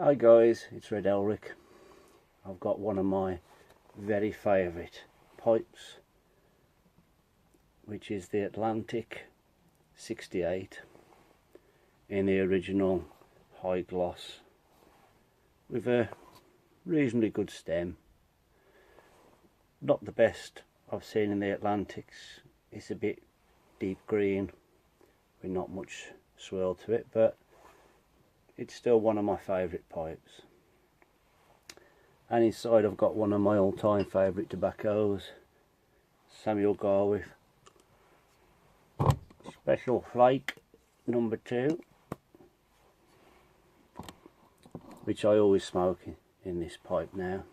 Hi guys, it's Redelrik. I've got one of my very favourite pipes, which is the Atlantic 68 in the original high gloss with a reasonably good stem. Not the best I've seen in the Atlantics. It's a bit deep green with not much swirl to it, but it's still one of my favourite pipes. And inside I've got one of my all-time favourite tobaccos, Samuel Garwith Special Flake number 2, which I always smoke in this pipe now.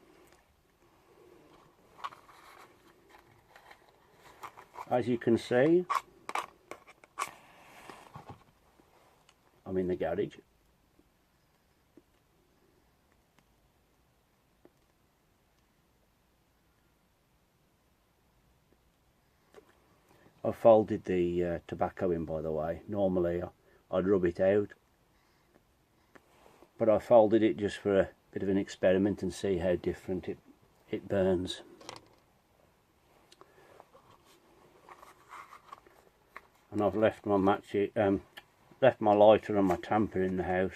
As you can see, I'm in the garage. I folded the tobacco in, by the way. Normally I'd rub it out, but I folded it just for a bit of an experiment and see how different it burns. And I've left my left my lighter and my tamper in the house.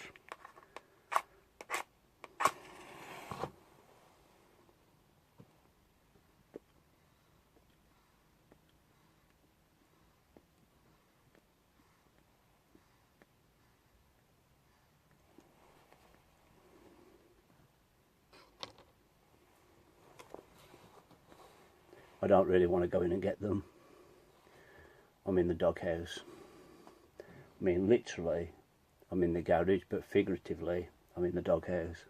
I don't really want to go in and get them. I'm in the doghouse. I mean, literally, I'm in the garage, but figuratively, I'm in the doghouse.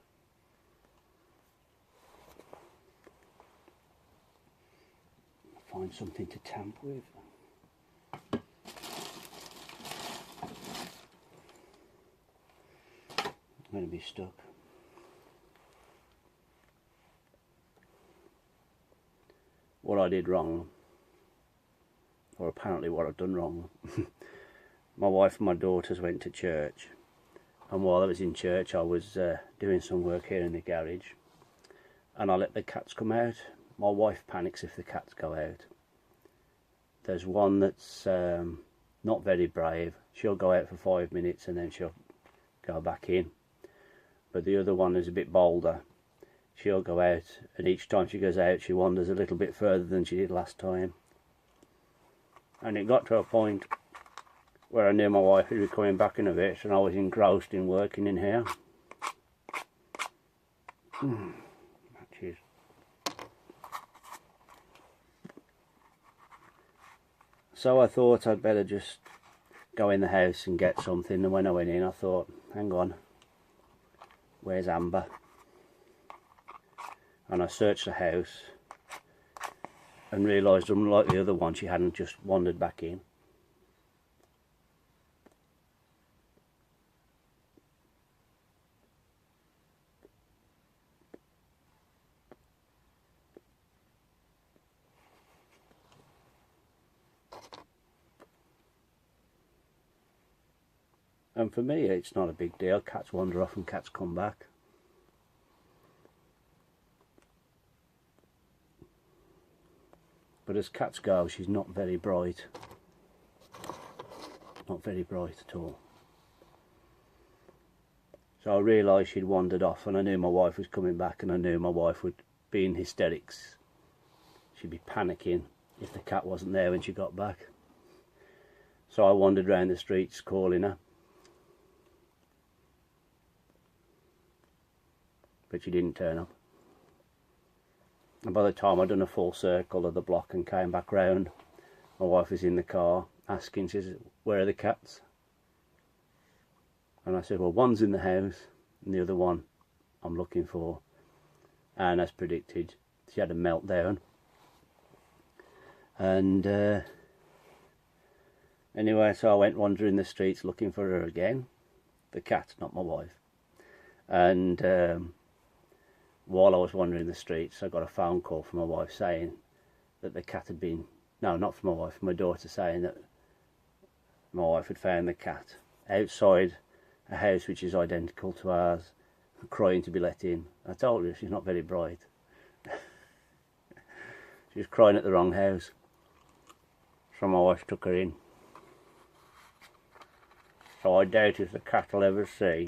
Find something to tamp with. I'm going to be stuck. What I did wrong, or apparently what I've done wrong. My wife and my daughters went to church, and while I was in church I was doing some work here in the garage, and I let the cats come out. My wife panics if the cats go out. There's one that's not very brave. She'll go out for 5 minutes and then she'll go back in. But the other one is a bit bolder. She'll go out, and each time she goes out she wanders a little bit further than she did last time. And it got to a point where I knew my wife would be coming back in a bit, and I was engrossed in working in here. Matches. So I thought I'd better just go in the house and get something, and when I went in I thought, hang on, where's Amber? And I searched the house and realised, unlike the other one, she hadn't just wandered back in. And for me it's not a big deal. Cats wander off and cats come back. But as cats go, she's not very bright. Not very bright at all. So I realised she'd wandered off, and I knew my wife was coming back, and I knew my wife would be in hysterics. She'd be panicking if the cat wasn't there when she got back. So I wandered round the streets calling her. But she didn't turn up. And by the time I'd done a full circle of the block and came back round, my wife was in the car asking, she says, where are the cats? And I said, well, one's in the house and the other one I'm looking for. And as predicted, she had a meltdown. And anyway, so I went wandering the streets looking for her again. The cat, not my wife. And while I was wandering the streets, I got a phone call from my wife saying that the cat had been, no, not from my wife, from my daughter, saying that my wife had found the cat outside a house which is identical to ours crying to be let in. I told her she's not very bright. She was crying at the wrong house. So my wife took her in. So I doubt if the cat will ever see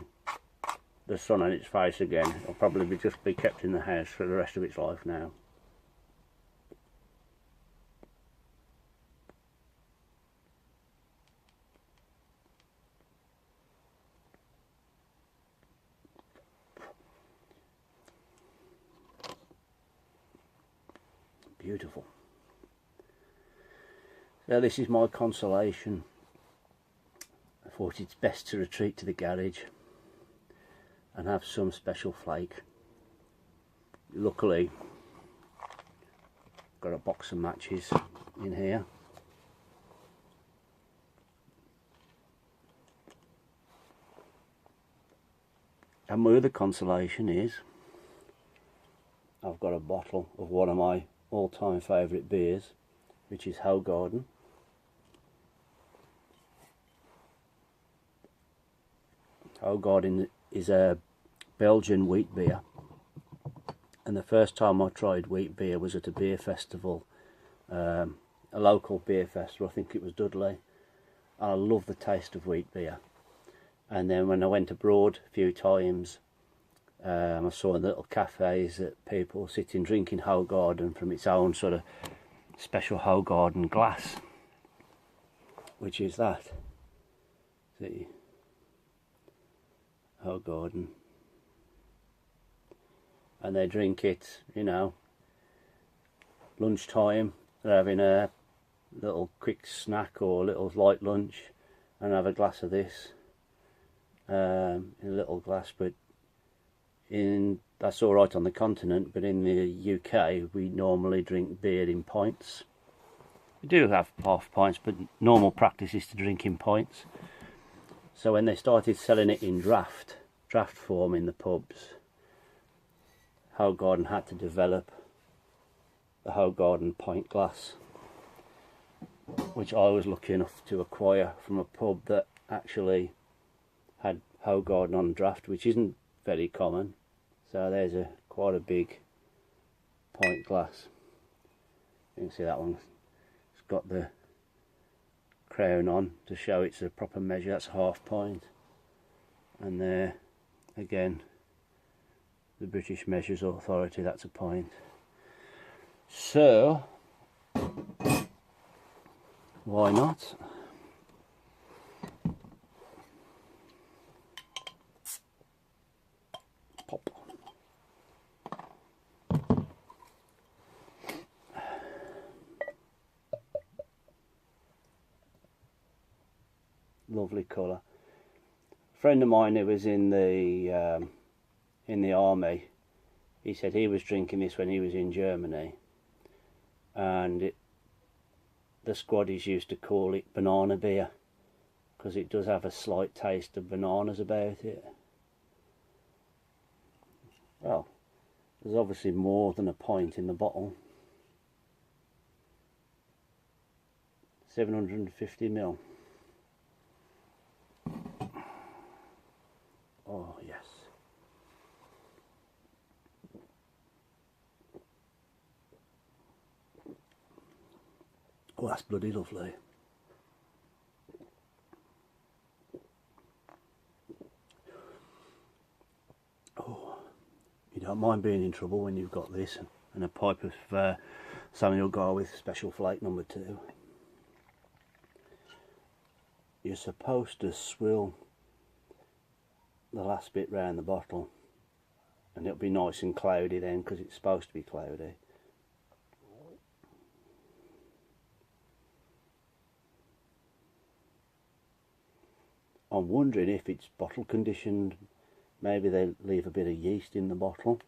the sun on its face again. It'll probably just be kept in the house for the rest of its life now. Beautiful. So this is my consolation. I thought it's best to retreat to the garage and have some special flake. Luckily, got a box of matches in here. And my other consolation is I've got a bottle of one of my all-time favourite beers, which is Hoegaarden. Hoegaarden is a Belgian wheat beer, and the first time I tried wheat beer was at a beer festival, a local beer festival. I think it was Dudley. I love the taste of wheat beer. And then when I went abroad a few times, I saw in little cafes that people sitting drinking Hoegaarden from its own sort of special Hoegaarden glass, which is that. See, Hoegaarden. And they drink it, you know, lunchtime. They're having a little quick snack or a little light lunch, and have a glass of this in a little glass. But that's all right on the continent, but in the UK we normally drink beer in pints. We do have half pints, but normal practice is to drink in pints. So when they started selling it in draft form in the pubs, Hoegaarden had to develop the Hoegaarden pint glass, which I was lucky enough to acquire from a pub that actually had Hoegaarden on draft, which isn't very common. So there's quite a big pint glass. You can see that one. It's got the crown on to show it's a proper measure. That's half pint. And there again, the British Measures Authority, that's a pint. So why not? Pop. Lovely colour. A friend of mine who was in the army, he said he was drinking this when he was in Germany, and the squaddies used to call it banana beer because it does have a slight taste of bananas about it. Well, there's obviously more than a pint in the bottle. 750ml. Oh yes. Oh, that's bloody lovely. Oh, you don't mind being in trouble when you've got this and a pipe of Samuel Garwith Special Flake number 2. You're supposed to swill the last bit round the bottle, and it'll be nice and cloudy then, because it's supposed to be cloudy. I'm wondering if it's bottle conditioned. Maybe they leave a bit of yeast in the bottle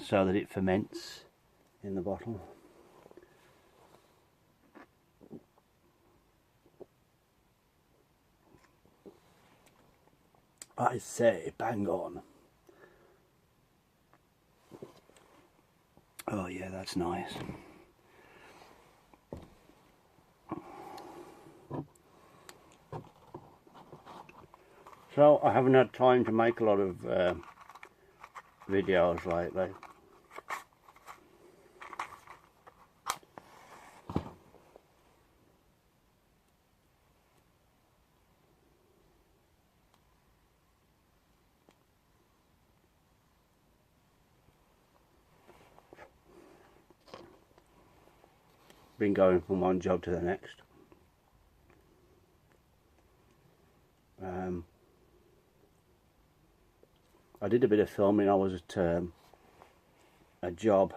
so that it ferments in the bottle. I say, bang on. Oh yeah, that's nice. So I haven't had time to make a lot of videos lately. Been going from one job to the next. I did a bit of filming. I was at a job,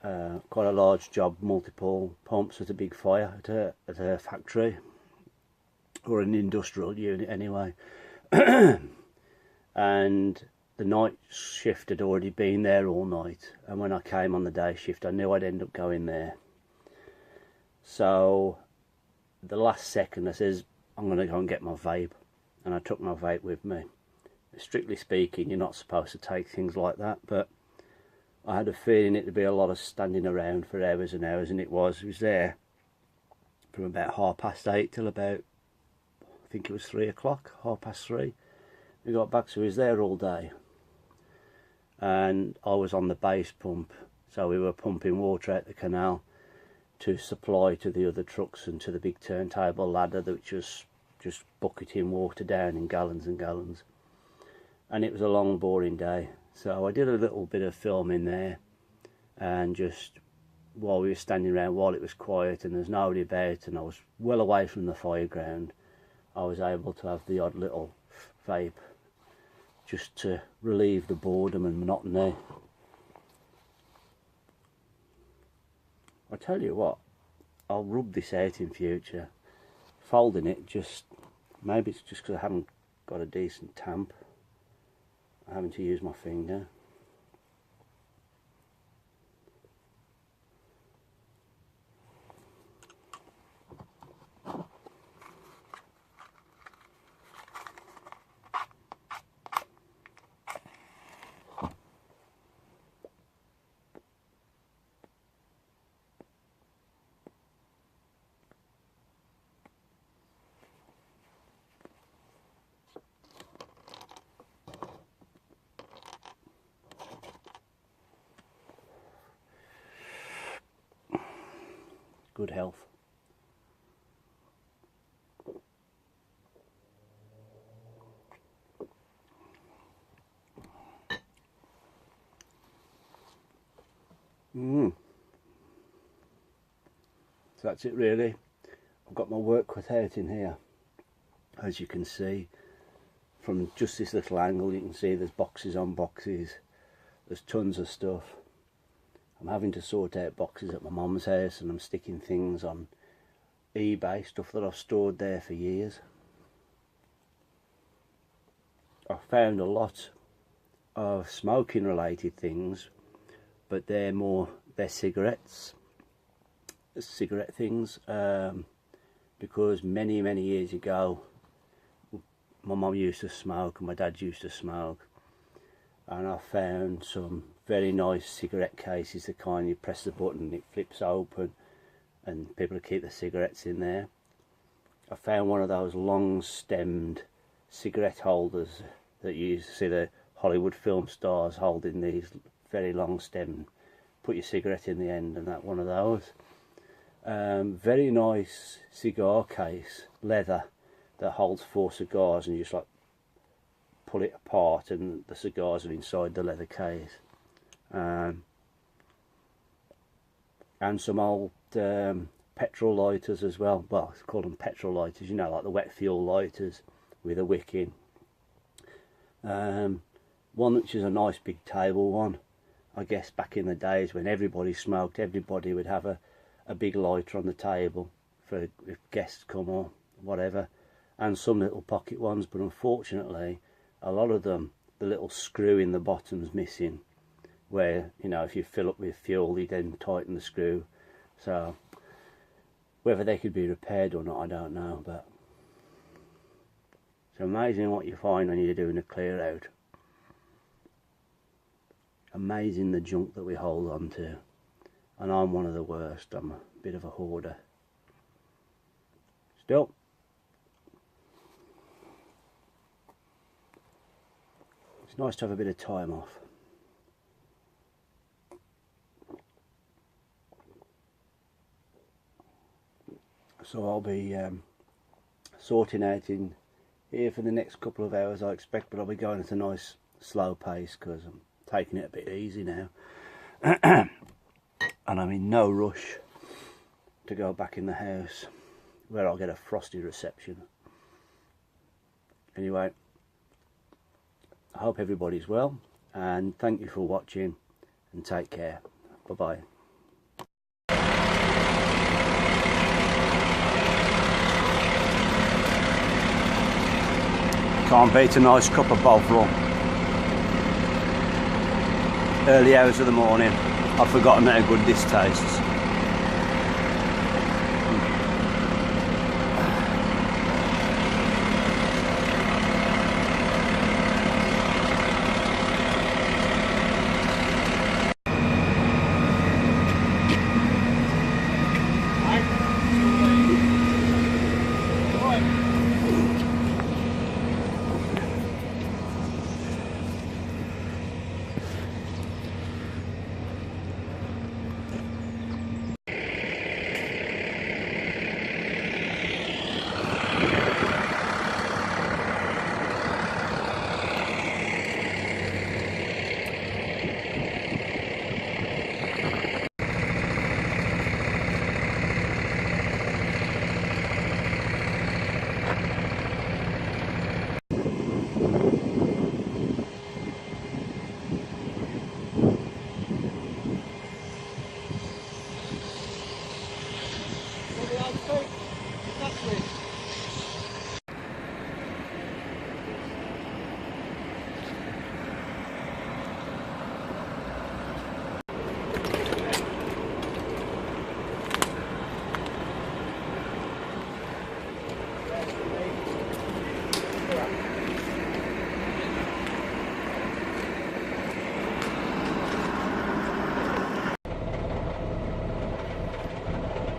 quite a large job, multiple pumps at a big fire at a factory, or an industrial unit anyway. And the night shift had already been there all night, and when I came on the day shift I knew I'd end up going there. So the last second I says, I'm going to go and get my vape, and I took my vape with me. Strictly speaking, you're not supposed to take things like that, but I had a feeling it'd be a lot of standing around for hours and hours, and it was. It was there from about 8:30 till about, I think it was 3 o'clock, 3:30. We got back, so he was there all day, and I was on the base pump, so we were pumping water out the canal to supply to the other trucks and to the big turntable ladder, which was just bucketing water down in gallons and gallons. And it was a long, boring day, so I did a little bit of filming there, and just while we were standing around, while it was quiet and there's nobody about, and I was well away from the fireground, I was able to have the odd little vape just to relieve the boredom and monotony. I tell you what, I'll rub this out in future. Folding it, just maybe it's just because I haven't got a decent tamp. I'm having to use my finger. Good health. So that's it really. I've got my work cut out in here. As you can see, from just this little angle, you can see there's boxes on boxes. There's tons of stuff. I'm having to sort out boxes at my mum's house, and I'm sticking things on eBay, stuff that I've stored there for years. I found a lot of smoking related things, but they're cigarette things, because many years ago my mum used to smoke and my dad used to smoke, and I found some very nice cigarette cases, the kind you press the button and it flips open and people keep the cigarettes in there. I found one of those long stemmed cigarette holders that you used to see the Hollywood film stars holding, these very long stem, put your cigarette in the end, and that one of those. Very nice cigar case, leather, that holds 4 cigars, and you just like pull it apart and the cigars are inside the leather case. And some old petrol lighters as well. Well, I call them petrol lighters, you know, like the wet fuel lighters with a wick in. One which is a nice big table one. I guess back in the days when everybody smoked, everybody would have a big lighter on the table for if guests come or whatever, and some little pocket ones, but unfortunately a lot of them, the little screw in the bottom's missing, where, you know, if you fill up with fuel you then tighten the screw. So whether they could be repaired or not, I don't know, but it's amazing what you find when you're doing a clear out. Amazing the junk that we hold on to, and I'm one of the worst. I'm a bit of a hoarder. Still, It's nice to have a bit of time off. So I'll be sorting out in here for the next couple of hours, I expect, but I'll be going at a nice slow pace because I'm taking it a bit easy now. And I'm in no rush to go back in the house where I'll get a frosty reception. Anyway, I hope everybody's well, and thank you for watching, and take care. Bye bye. Can't beat a nice cup of Bovril. Early hours of the morning. I've forgotten how good this tastes.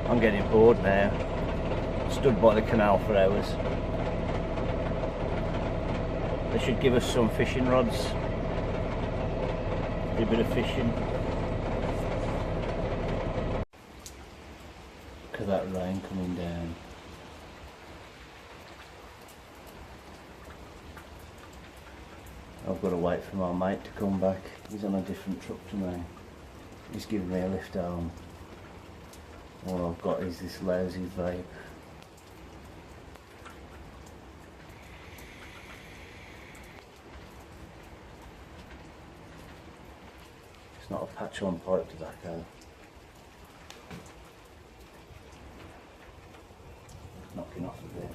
I'm getting bored now. Stood by the canal for hours. They should give us some fishing rods. Do a bit of fishing. Look at that rain coming down. I've got to wait for my mate to come back. He's on a different truck to me. He's giving me a lift home. All I've got is this lousy vape. It's not a patch on pipe tobacco. Knocking off a bit.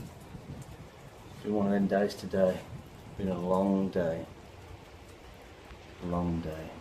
It's been one of them days today. It's been a long day. Long day.